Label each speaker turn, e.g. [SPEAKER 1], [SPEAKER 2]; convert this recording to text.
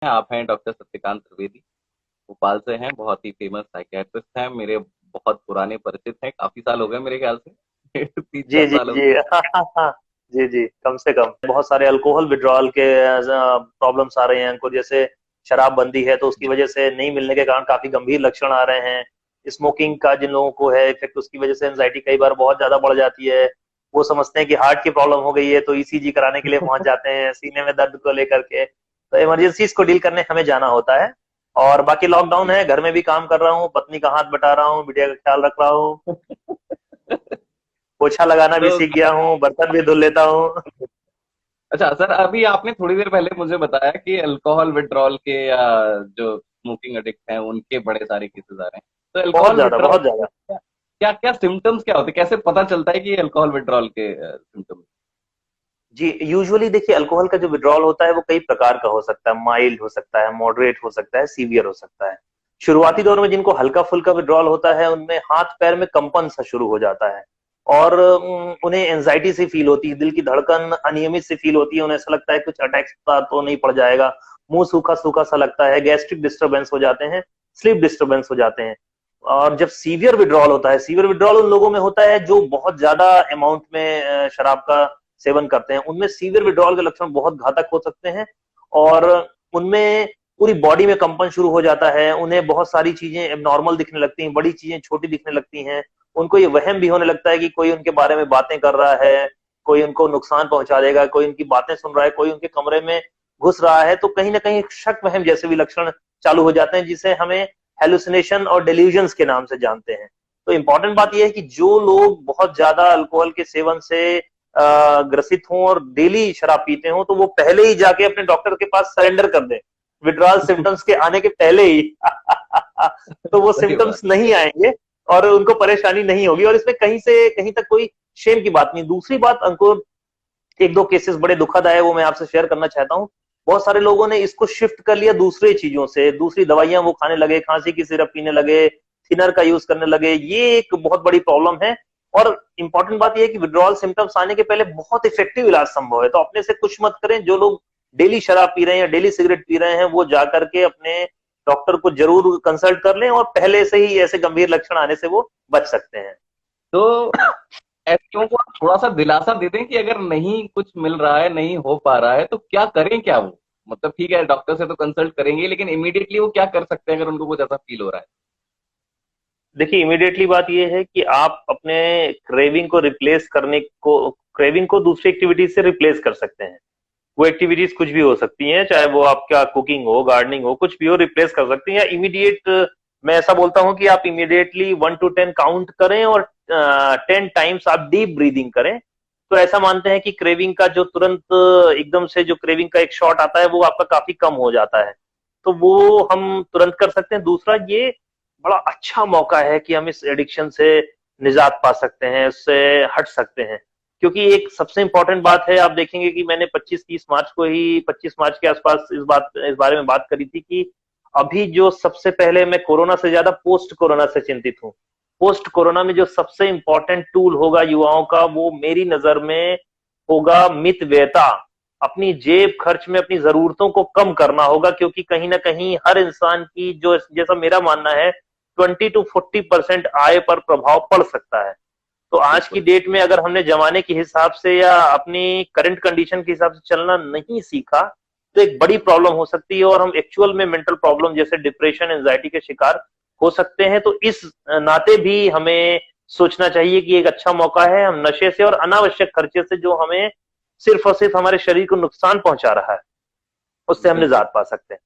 [SPEAKER 1] आप हैं डॉक्टर सत्यकांत त्रिवेदी, भोपाल से हैं, बहुत ही फेमस साइकियाट्रिस्ट हैं, मेरे बहुत पुराने परिचित हैं, काफी साल हो गए मेरे ख्याल से 30-4
[SPEAKER 2] जी जी
[SPEAKER 1] साल हो
[SPEAKER 2] जी।
[SPEAKER 1] गए।
[SPEAKER 2] जी जी, कम से कम बहुत सारे अल्कोहल विड्रॉल के प्रॉब्लम्स आ रहे हैं उनको, जैसे शराबबंदी है तो उसकी वजह से नहीं मिलने के कारण काफी गंभीर लक्षण आ रहे हैं। स्मोकिंग का जिन लोगों को है इफेक्ट, उसकी वजह से एंजाइटी कई बार बहुत ज्यादा बढ़ जाती है। वो समझते हैं कि हार्ट की प्रॉब्लम हो गई है तो ईसीजी कराने के लिए पहुंच जाते हैं सीने में दर्द को लेकर के। तो इमरजेंसीज को डील करने हमें जाना होता है। और बाकी लॉकडाउन है, घर में भी काम कर रहा हूँ, पत्नी का हाथ बटा रहा हूँ, बिटिया का ख्याल रख रहा हूँ, पोछा लगाना भी
[SPEAKER 1] तो
[SPEAKER 2] सीख गया हूँ, बर्तन भी धुल लेता हूँ।
[SPEAKER 1] अच्छा सर, अभी आपने थोड़ी देर पहले मुझे बताया कि अल्कोहल विड्रॉल के या जो स्मोकिंग एडिक्ट हैं उनके बड़े सारे केसेस आ रहे हैं। तो
[SPEAKER 2] बहुत
[SPEAKER 1] अल्कोहल
[SPEAKER 2] ज्यादा,
[SPEAKER 1] विड्रॉल
[SPEAKER 2] बहुत ज्यादा।
[SPEAKER 1] क्या क्या सिम्टम्स क्या होते हैं, कैसे पता चलता है कि ये अल्कोहल विड्रॉल के सिम्टम्स?
[SPEAKER 2] जी, यूजुअली देखिए अल्कोहल का जो विड्रॉल होता है वो कई प्रकार का हो सकता है। माइल्ड हो सकता है, मॉडरेट हो सकता है, सीवियर हो सकता है। शुरुआती दौर में जिनको हल्का फुल्का विड्रॉल होता है उनमें हाथ पैर में कंपन सा शुरू हो जाता है। और उन्हें एंजाइटी सी फील होती है, दिल की धड़कन अनियमित सी फील होती है, उन्हें ऐसा लगता है कुछ अटैक तो नहीं पड़ जाएगा। मुंह सूखा सूखा सा लगता है, गैस्ट्रिक डिस्टर्बेंस हो जाते हैं, स्लीप डिस्टर्बेंस हो जाते हैं। और जब सीवियर विड्रॉल होता है, सीवियर विड्रॉल उन लोगों में होता है जो बहुत ज्यादा अमाउंट में शराब का सेवन करते हैं, उनमें सीवियर विड्रॉल के लक्षण बहुत घातक हो सकते हैं। और उनमें पूरी बॉडी में कंपन शुरू हो जाता है, उन्हें बहुत सारी चीजें एबनॉर्मल दिखने लगती हैं, बड़ी चीजें छोटी दिखने लगती हैं। उनको ये वहम भी होने लगता है कि कोई उनके बारे में बातें कर रहा है, कोई उनको नुकसान पहुंचा देगा, कोई उनकी बातें सुन रहा है, कोई उनके कमरे में घुस रहा है। तो कहीं ना कहीं शक वहम जैसे भी लक्षण चालू हो जाते हैं, जिसे हमें हेलुसिनेशन और डेल्यूजन्स के नाम से जानते हैं। तो इंपॉर्टेंट बात यह है कि जो लोग बहुत ज्यादा अल्कोहल के सेवन से ग्रसित हों और डेली शराब पीते हों, तो वो पहले ही जाके अपने डॉक्टर के पास सरेंडर कर दें, विड्रॉल सिम्टम्स के आने के पहले ही। तो वो
[SPEAKER 1] सही बात।
[SPEAKER 2] सिम्टम्स नहीं आएंगे और उनको परेशानी नहीं होगी, और इसमें कहीं से कहीं तक कोई शेम की बात नहीं। दूसरी बात, अंकुर, एक दो केसेस बड़े दुखद आए, वो मैं आपसे शेयर करना चाहता हूँ। बहुत सारे लोगों ने इसको शिफ्ट कर लिया दूसरे चीजों से, दूसरी दवाइयां वो खाने लगे, खांसी की सिरप पीने लगे, थिनर का यूज करने लगे। ये एक बहुत बड़ी प्रॉब्लम है। और इंपॉर्टेंट बात यह है कि विड्रॉल सिम्टम्स आने के पहले बहुत इफेक्टिव इलाज संभव है। तो अपने से कुछ मत करें। जो लोग डेली शराब पी रहे हैं या डेली सिगरेट पी रहे हैं, वो जाकर के अपने डॉक्टर को जरूर कंसल्ट कर लें, और पहले से ही ऐसे गंभीर लक्षण आने से वो बच सकते हैं।
[SPEAKER 1] तो ऐसे लोगों को आप थोड़ा सा दिलासा दे दें कि अगर नहीं कुछ मिल रहा है, नहीं हो पा रहा है, तो क्या करें, क्या वो मतलब ठीक है डॉक्टर से तो कंसल्ट करेंगे, लेकिन इमीडिएटली वो क्या कर सकते हैं अगर उनको कुछ ऐसा फील हो रहा है?
[SPEAKER 2] देखिए, इमीडिएटली बात यह है कि आप अपने क्रेविंग को रिप्लेस करने को क्रेविंग को दूसरी एक्टिविटीज से रिप्लेस कर सकते हैं। वो एक्टिविटीज कुछ भी हो सकती हैं, चाहे वो आपका कुकिंग हो, गार्डनिंग हो, कुछ भी हो, रिप्लेस कर सकती हैं। या इमीडिएट, मैं ऐसा बोलता हूं कि आप इमीडिएटली 1 to 10 काउंट करें, और 10 टाइम्स आप डीप ब्रीदिंग करें। तो ऐसा मानते हैं कि क्रेविंग का जो तुरंत एकदम से जो क्रेविंग का एक शॉट आता है, वो आपका काफी कम हो जाता है। तो वो हम तुरंत कर सकते हैं। दूसरा, ये बड़ा अच्छा मौका है कि हम इस एडिक्शन से निजात पा सकते हैं, उससे हट सकते हैं। क्योंकि एक सबसे इंपॉर्टेंट बात है, आप देखेंगे कि मैंने 25 मार्च के आसपास इस बारे में बात करी थी कि अभी जो सबसे पहले, मैं कोरोना से ज्यादा पोस्ट कोरोना से चिंतित हूँ। पोस्ट कोरोना में जो सबसे इंपॉर्टेंट टूल होगा युवाओं का, वो मेरी नजर में होगा मितव्ययता। अपनी जेब खर्च में अपनी जरूरतों को कम करना होगा, क्योंकि कहीं ना कहीं हर इंसान की, जो जैसा मेरा मानना है, 20 to 40% आय पर प्रभाव पड़ सकता है। तो आज की
[SPEAKER 1] बिल्कुल।
[SPEAKER 2] डेट में अगर हमने जमाने के हिसाब से या अपनी करंट कंडीशन के हिसाब से चलना नहीं सीखा, तो एक बड़ी प्रॉब्लम हो सकती है, और हम एक्चुअल में मेंटल प्रॉब्लम जैसे डिप्रेशन, एंजाइटी के शिकार हो सकते हैं। तो इस नाते भी हमें सोचना चाहिए कि एक अच्छा मौका है, हम नशे से और अनावश्यक खर्चे से, जो हमें सिर्फ और सिर्फ हमारे शरीर को नुकसान पहुंचा रहा है, उससे हम
[SPEAKER 1] बिल्कुल।
[SPEAKER 2] निजात पा सकते हैं।